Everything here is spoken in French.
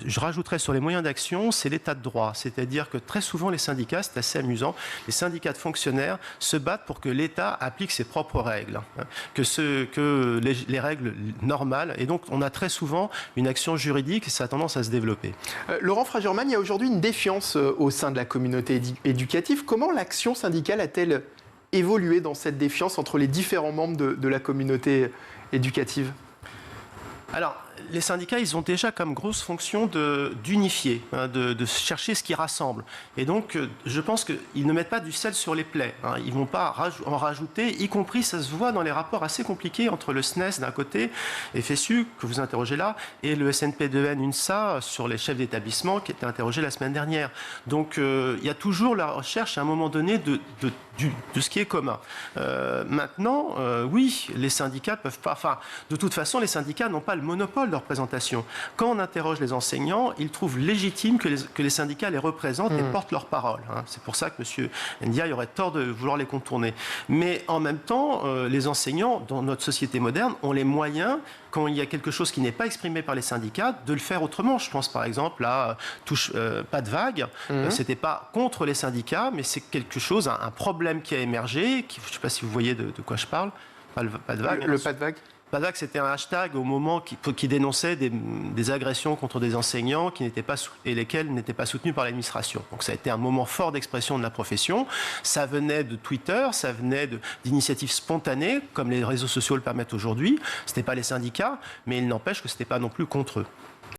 je rajouterais sur les moyens d'action, c'est l'état de droit. C'est-à-dire que très souvent, les syndicats, c'est assez amusant, les syndicats de fonctionnaires se battent pour que l'État applique ses propres règles, que les règles normales. Et donc, on a très souvent une action juridique et ça a tendance à se développer. Laurent Fragerman, il y a aujourd'hui une défiance au sein de la communauté éducative. Comment l'action syndicale a-t-elle évolué dans cette défiance entre les différents membres de la communauté éducative ? Alors, les syndicats, ils ont déjà comme grosse fonction d'unifier, de chercher ce qui rassemble. Et donc, je pense qu'ils ne mettent pas du sel sur les plaies. Ils ne vont pas en rajouter, y compris, ça se voit dans les rapports assez compliqués entre le SNES d'un côté, FSU, que vous interrogez là, et le SNP2N UNSA sur les chefs d'établissement qui étaient interrogés la semaine dernière. Donc, il y a toujours la recherche à un moment donné de ce qui est commun. Maintenant, oui, les syndicats peuvent pas... Enfin, de toute façon, les syndicats n'ont pas le monopole de représentation. Quand on interroge les enseignants, ils trouvent légitime que les syndicats les représentent et portent leur parole. C'est pour ça que M. Ndiaye aurait tort de vouloir les contourner. Mais en même temps, les enseignants, dans notre société moderne, ont les moyens, quand il y a quelque chose qui n'est pas exprimé par les syndicats, de le faire autrement. Je pense par exemple à pas de vague. C'était pas contre les syndicats, mais c'est quelque chose, un problème qui a émergé. Je ne sais pas si vous voyez de quoi je parle. Pas de vague. Le pas de vague. Pas de vague, c'était un hashtag au moment qui dénonçait des agressions contre des enseignants et lesquelles n'étaient pas soutenues par l'administration. Donc ça a été un moment fort d'expression de la profession. Ça venait de Twitter, ça venait d'initiatives spontanées, comme les réseaux sociaux le permettent aujourd'hui. Ce n'était pas les syndicats, mais il n'empêche que ce n'était pas non plus contre eux.